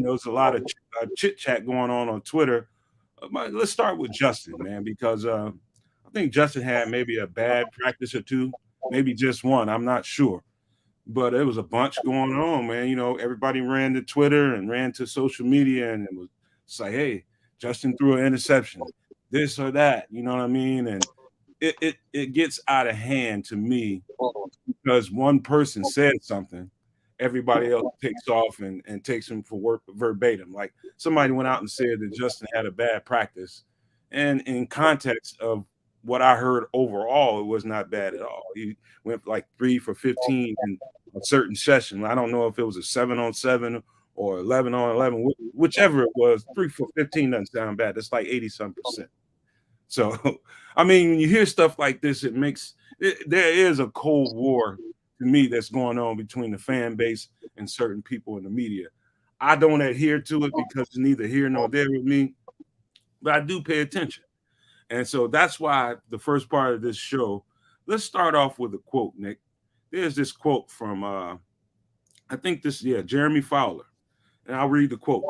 there's a lot of chit chat going on Twitter. Let's start with Justin, man, because I think Justin had maybe a bad practice or two, maybe just one. I'm not sure. But it was a bunch going on, man. Everybody ran to Twitter and ran to social media, and it was like, hey, Justin threw an interception, this or that. You know what I mean? And it gets out of hand to me because one person said something, everybody else takes off and takes him for work verbatim. Like somebody went out and said that Justin had a bad practice, and in context of what I heard overall, it was not bad at all. He went like 3 for 15 in a certain session. I don't know if it was a 7-on-7 or 11-on-11, whichever it was. 3 for 15 doesn't sound bad. That's like 80-some%. So, I mean, when you hear stuff like this, there is a cold war to me that's going on between the fan base and certain people in the media. I don't adhere to it because it's neither here nor there with me, but I do pay attention. And so that's why the first part of this show, let's start off with a quote, Nick. There's this quote from, Jeremy Fowler. And I'll read the quote.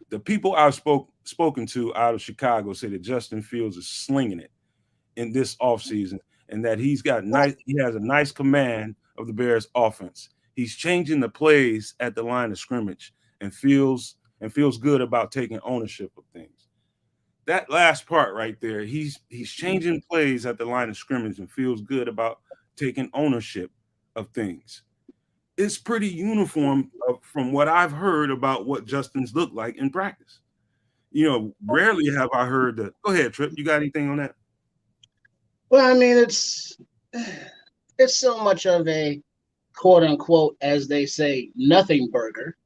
The people I've spoken to out of Chicago say that Justin Fields is slinging it in this offseason and that he has a nice command of the Bears offense. He's changing the plays at the line of scrimmage and feels good about taking ownership of things. That last part right there, he's changing plays at the line of scrimmage and feels good about taking ownership of things. It's pretty uniform from what I've heard about what Justin's looked like in practice. Rarely have I heard that. Go ahead, Trip. You got anything on that? Well, I mean, it's so much of a quote unquote, as they say, nothing burger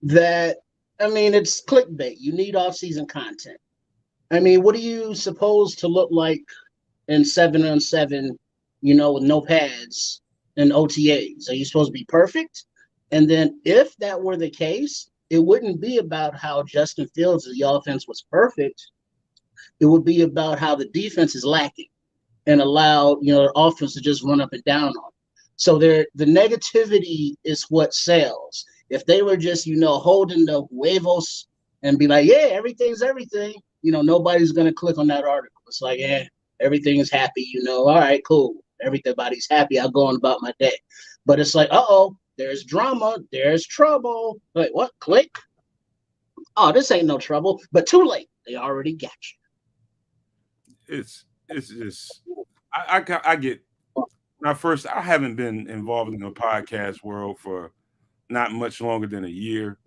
that, I mean, it's clickbait. You need off-season content. I mean, what are you supposed to look like in 7-on-7, with no pads and OTAs? Are you supposed to be perfect? And then if that were the case, it wouldn't be about how Justin Fields' the offense was perfect. It would be about how the defense is lacking and allow, the offense to just run up and down on it. So the negativity is what sells. If they were just, holding the huevos and be like, yeah, everything's everything, nobody's going to click on that article. It's like, everything is happy, all right, cool. Everybody's happy. I'll go on about my day. But it's like, there's drama. There's trouble. Like, what? Click? Oh, this ain't no trouble. But too late. They already got you. It's just, I get, I haven't been involved in the podcast world for not much longer than a year.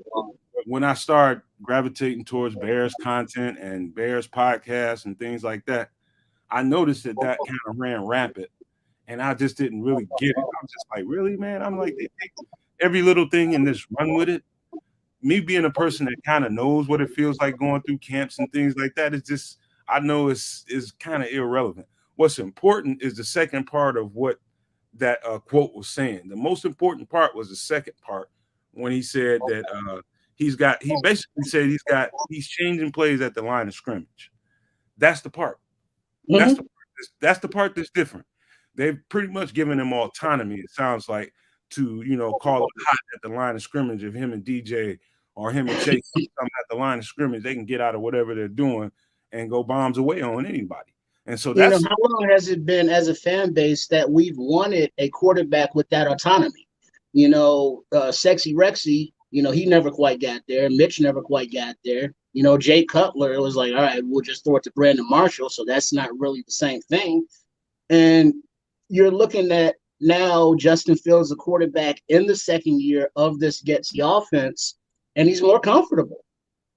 When I start gravitating towards Bears content and Bears podcasts and things like that, I noticed that kind of ran rampant, and I just didn't really get it. I'm just like, really, man? I'm like, they take every little thing and just run with it. Me being a person that kind of knows what it feels like going through camps and things like that, it's just, I know it's kind of irrelevant. What's important is the second part of what that quote was saying. The most important part was the second part when he said that he basically said he's changing plays at the line of scrimmage. That's the part. Mm-hmm. That's the part that's different. They've pretty much given him autonomy, it sounds like, to call it hot at the line of scrimmage. If him and DJ or him and Chase come at the line of scrimmage, they can get out of whatever they're doing and go bombs away on anybody. And so that's how long has it been as a fan base that we've wanted a quarterback with that autonomy? Sexy Rexy, he never quite got there. Mitch never quite got there. Jay Cutler, it was like, all right, we'll just throw it to Brandon Marshall. So that's not really the same thing. And you're looking at now Justin Fields, the quarterback in the second year of this Getsy offense, and he's more comfortable.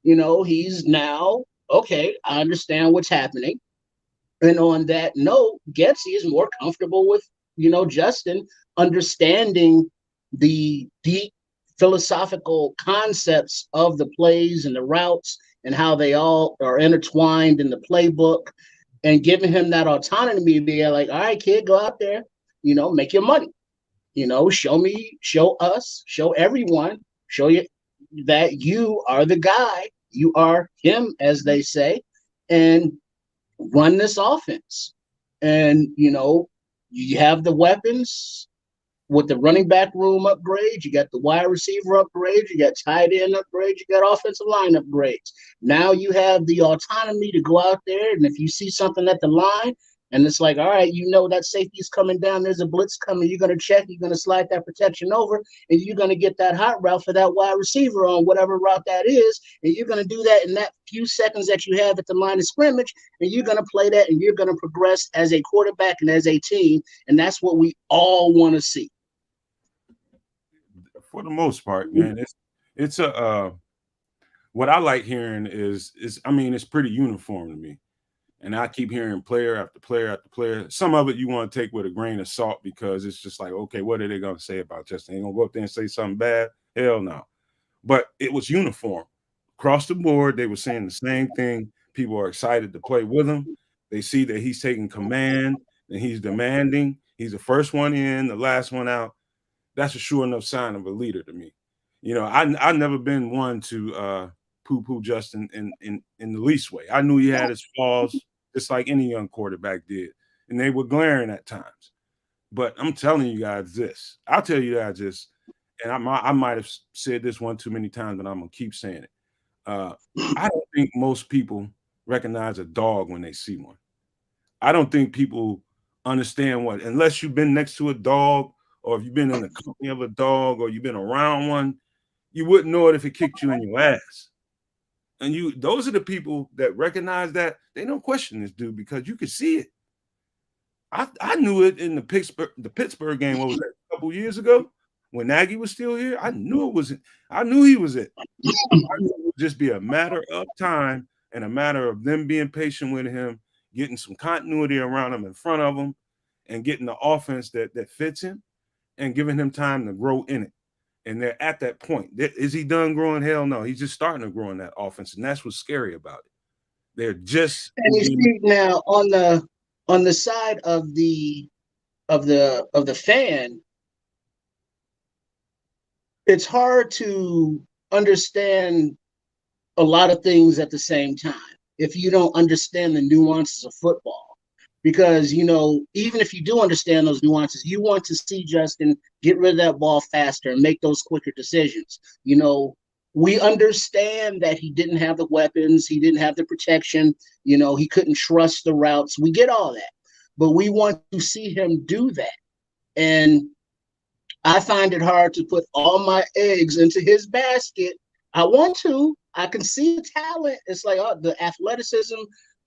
He's now, okay, I understand what's happening. And on that note, Getsy is more comfortable with, Justin understanding the deep philosophical concepts of the plays and the routes and how they all are intertwined in the playbook, and giving him that autonomy to be like, all right, kid, go out there, make your money, show us, show everyone, show you that you are the guy, you are him, as they say, and run this offense. And, you have the weapons. with the running back room upgrades, you got the wide receiver upgrades, you got tight end upgrades, you got offensive line upgrades. Now you have the autonomy to go out there, and if you see something at the line, and it's like, all right, you know that safety is coming down, there's a blitz coming, you're going to check, you're going to slide that protection over, and you're going to get that hot route for that wide receiver on whatever route that is, and you're going to do that in that few seconds that you have at the line of scrimmage, and you're going to play that, and you're going to progress as a quarterback and as a team, and that's what we all want to see. For the most part, man, it's a what I like hearing is I mean, it's pretty uniform to me. And I keep hearing player after player after player. Some of it you want to take with a grain of salt because it's just like, okay, what are they going to say about Justin? They going to go up there and say something bad? Hell no. But it was uniform. Across the board, they were saying the same thing. People are excited to play with him. They see that he's taking command and he's demanding. He's the first one in, the last one out. That's a sure enough sign of a leader to me. You know, I've never been one to poo-poo Justin in the least way. I knew he had his flaws, just like any young quarterback did, and they were glaring at times. But I'm telling you guys this. I'll tell you guys this, and I might have said this one too many times, but I'm going to keep saying it. I don't think most people recognize a dog when they see one. I don't think people understand what, unless you've been next to a dog or if you've been in the company of a dog or you've been around one, you wouldn't know it if it kicked you in your ass. And those are the people that recognize that. They don't question this dude because you can see it. I knew it in the Pittsburgh game. What was that? A couple years ago when Nagy was still here. I knew it was. I knew he was it. I knew it would just be a matter of time and a matter of them being patient with him, getting some continuity around him in front of him, and getting the offense that fits him, and giving him time to grow in it. And they're at that point. Is he done growing? Hell no. He's just starting to grow in that offense, and that's what's scary about it. They're just. And you see now on the side of the fan, it's hard to understand a lot of things at the same time if you don't understand the nuances of football. Because, you know, even if you do understand those nuances, you want to see Justin get rid of that ball faster and make those quicker decisions. You know, we understand that he didn't have the weapons. He didn't have the protection. You know, he couldn't trust the routes. We get all that. But we want to see him do that. And I find it hard to put all my eggs into his basket. I want to. I can see the talent. It's like the athleticism,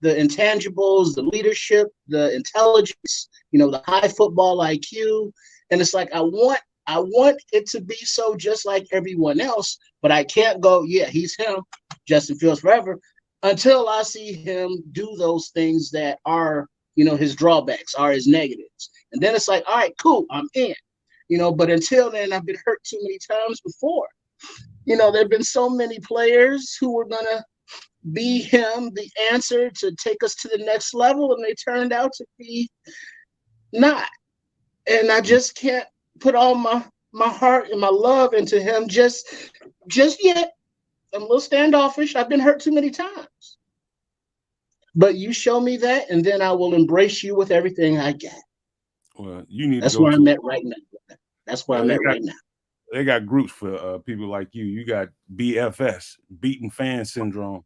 the intangibles, the leadership, the intelligence, you know, the high football IQ. And it's like, I want it to be so just like everyone else, but I can't go, yeah, he's him, Justin Fields forever, until I see him do those things that are, you know, his drawbacks, are his negatives. And then it's like, all right, cool, I'm in. You know, but until then, I've been hurt too many times before. You know, there have been so many players who were going to be him, the answer to take us to the next level, and they turned out to be not. And I just can't put all my heart and my love into him just yet. I'm a little standoffish. I've been hurt too many times. But you show me that, and then I will embrace you with everything I get. Well, you need That's to go where to I'm at right now. That's where I'm at right now. They got groups for people like you. You got BFS, beaten fan syndrome.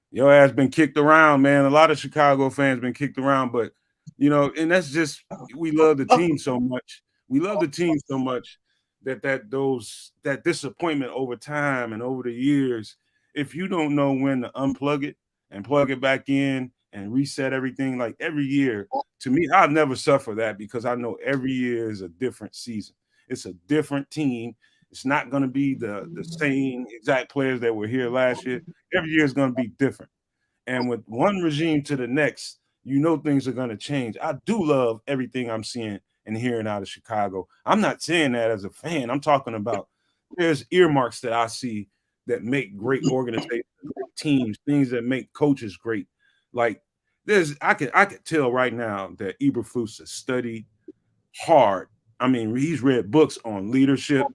Your ass been kicked around, man. A lot of Chicago fans been kicked around, but you know, and that's just we love the team so much. We love the team so much that disappointment over time and over the years. If you don't know when to unplug it and plug it back in and reset everything, like every year, to me, I'll never suffer that because I know every year is a different season. It's a different team. It's not going to be the same exact players that were here last year. Every year is going to be different. And with one regime to the next, you know things are going to change. I do love everything I'm seeing and hearing out of Chicago. I'm not saying that as a fan. I'm talking about there's earmarks that I see that make great organizations, great teams, things that make coaches great. Like I could tell right now that Eberflus has studied hard. I mean, he's read books on leadership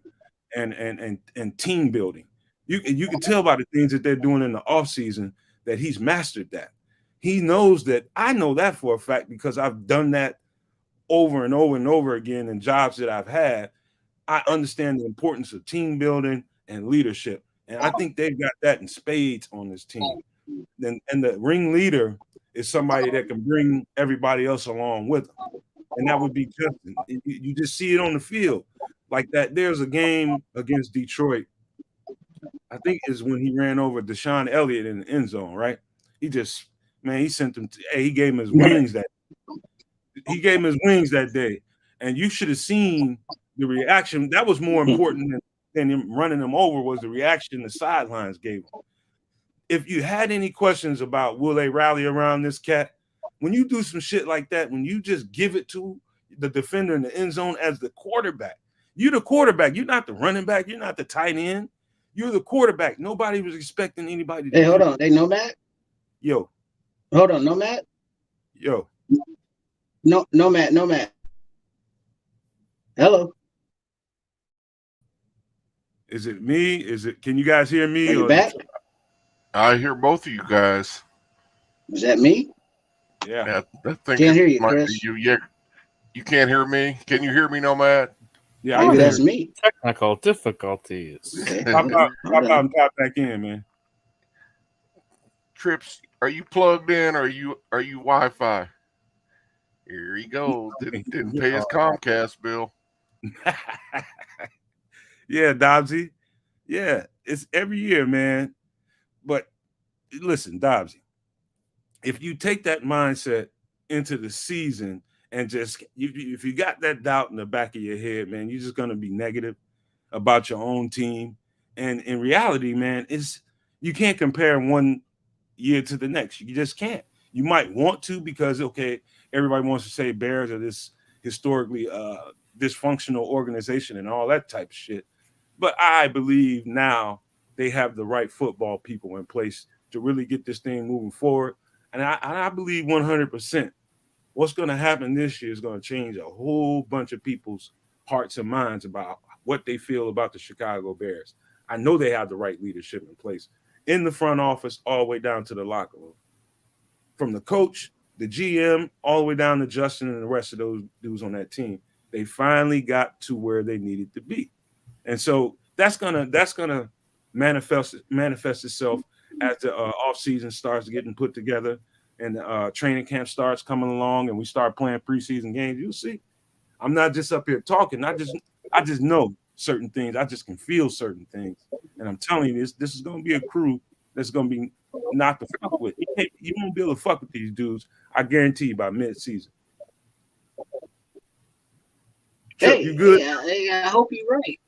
and team building. You can tell by the things that they're doing in the offseason that he's mastered that. He knows that. I know that for a fact because I've done that over and over and over again in jobs that I've had. I understand the importance of team building and leadership. And I think they've got that in spades on this team. And the ringleader is somebody that can bring everybody else along with them. And that would be Justin. You just see it on the field. Like that, there's a game against Detroit. I think is when he ran over Deshaun Elliott in the end zone, right? He just, man, he sent him he gave him his wings that day. And you should have seen the reaction. That was more important than him running him over, was the reaction the sidelines gave him. If you had any questions about will they rally around this cat, when you do some shit like that, when you just give it to the defender in the end zone as the quarterback, you're the quarterback. You're not the running back. You're not the tight end. You're the quarterback. Nobody was expecting anybody to. Hey, hold on. They Nomad? Yo. Hold on, Nomad? Yo. No, Nomad. Hello. Is it me? Can you guys hear me? Are you back? I hear both of you guys. Is that me? Yeah. I think can't hear you, Chris. Yeah, you can't hear me. Can you hear me, Nomad? Yeah, maybe that's me. Technical difficulties. Okay. Pop out and pop back in, man. Trips, are you plugged in? Or are you Wi-Fi? Here he goes. Didn't pay his Comcast bill. Yeah, Dobbsy. Yeah, it's every year, man. But listen, Dobbsy, if you take that mindset into the season and just if you got that doubt in the back of your head, man, you're just gonna be negative about your own team. And in reality, man, you can't compare one year to the next. You just can't. You might want to because everybody wants to say Bears are this historically dysfunctional organization and all that type of shit. But I believe now they have the right football people in place to really get this thing moving forward. And I believe 100% what's going to happen this year is going to change a whole bunch of people's hearts and minds about what they feel about the Chicago Bears. I know they have the right leadership in place in the front office all the way down to the locker room. From the coach, the GM, all the way down to Justin and the rest of those dudes on that team. They finally got to where they needed to be. And so that's gonna manifest itself as the offseason starts getting put together and training camp starts coming along and we start playing preseason games. You'll see. I'm not just up here talking. I just know certain things. I just can feel certain things. And I'm telling you, this is gonna be a crew that's gonna be not to fuck with. You won't be able to fuck with these dudes. I guarantee you by mid-season. Hey, you good? I hope you're right.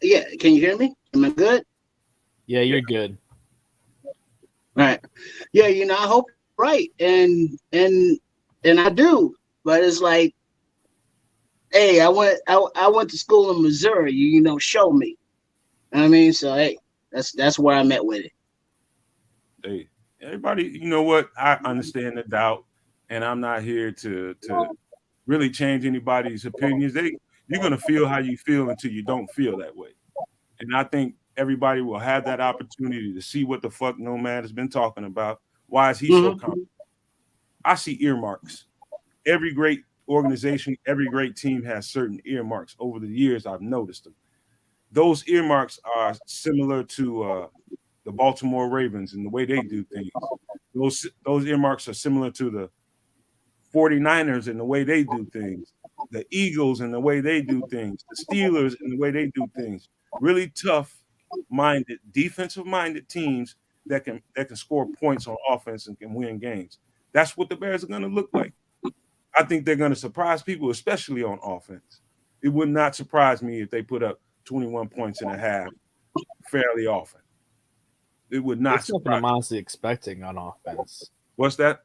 Yeah, can you hear me? Am I good? Yeah, you're good. All right. Yeah, I hope you're right, and I do, but it's like, hey, I went to school in Missouri. Show me. I mean, so hey, that's where I'm at with it. Hey, everybody, you know what? I understand the doubt, and I'm not here to really change anybody's opinions. You're gonna feel how you feel until you don't feel that way. And I think everybody will have that opportunity to see what the fuck Nomad has been talking about. Why is he so confident? I see earmarks. Every great organization, every great team has certain earmarks. Over the years, I've noticed them. Those earmarks are similar to the Baltimore Ravens and the way they do things. Those earmarks are similar to the 49ers and the way they do things, the Eagles and the way they do things, the Steelers and the way they do things. Really tough-minded, defensive-minded teams that can score points on offense and can win games. That's what the Bears are going to look like. I think they're going to surprise people, especially on offense. It would not surprise me if they put up 21 points and a half fairly often. It would not. That's something I'm honestly expecting on offense. What's that?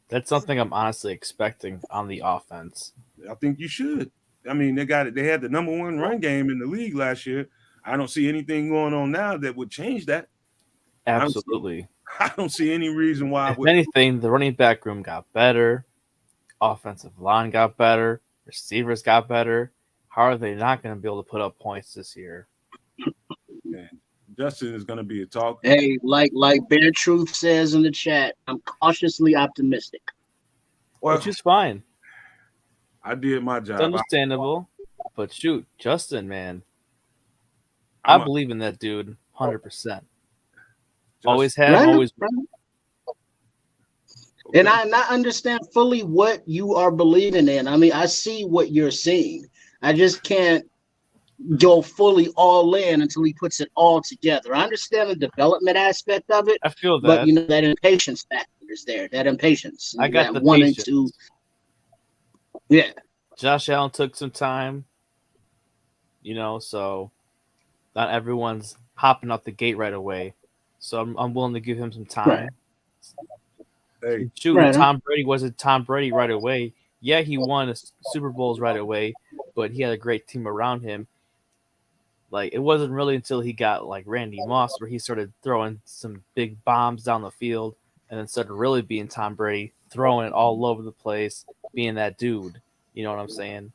That's something I'm honestly expecting on the offense. I think you should. I mean, they got it. They had the number one run game in the league last year. I don't see anything going on now that would change that. Absolutely. I don't see any reason why. If anything, the running back room got better. Offensive line got better. Receivers got better. How are they not going to be able to put up points this year? Man, Justin is going to be a talk. Hey, like Bear Truth says in the chat, I'm cautiously optimistic. Well, which is fine. I did my job. It's understandable. But shoot, Justin, man, I'm I a- believe in that dude 100%. Just- Always have, Right. always. And okay. I understand fully what you are believing in. I mean, I see what you're seeing. I just can't go fully all in until he puts it all together. I understand the development aspect of it, I feel but that. that impatience factor is there. That impatience, I got that the wanting patience. to. Yeah, Josh Allen took some time, so not everyone's hopping out the gate right away. So I'm willing to give him some time. Hey, Shoot, Right. Tom Brady wasn't Tom Brady right away. Yeah, he won Super Bowls right away, but he had a great team around him. Like, it wasn't really until he got like Randy Moss where he started throwing some big bombs down the field and then started really being Tom Brady, throwing it all over the place, being that dude. You know what I'm saying?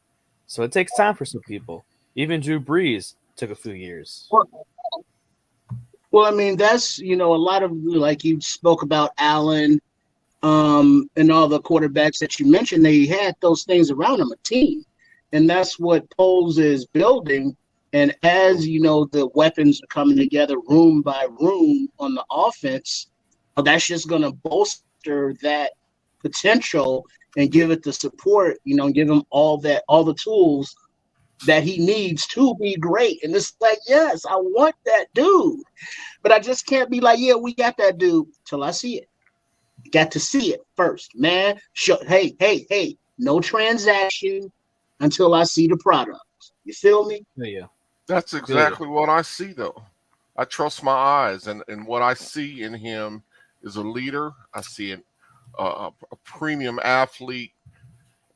So it takes time for some people. Even Drew Brees took a few years. Well, I mean, that's a lot of, like you spoke about Allen, and all the quarterbacks that you mentioned. They had those things around them, a team, and that's what Poles is building. And as the weapons are coming together room by room on the offense, that's just going to bolster that potential and give it the support, give him all the tools that he needs to be great. And it's like, yes, I want that dude, but I just can't be like, yeah, we got that dude till I see it. Got to see it first, man. Hey, no transaction until I see the product. You feel me? Yeah. That's exactly what I see, though. I trust my eyes, and what I see in him is a leader. I see a premium athlete,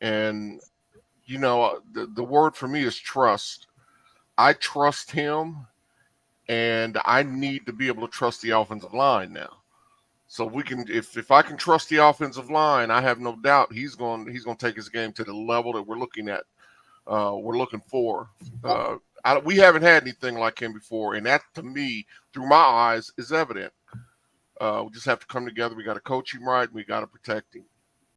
and the word for me is trust. I trust him, and I need to be able to trust the offensive line now. So we can, if I can trust the offensive line, I have no doubt he's going to take his game to the level that we're looking at. We're looking for. We haven't had anything like him before, and that, to me, through my eyes, is evident. We just have to come together. We got to coach him right, and we got to protect him.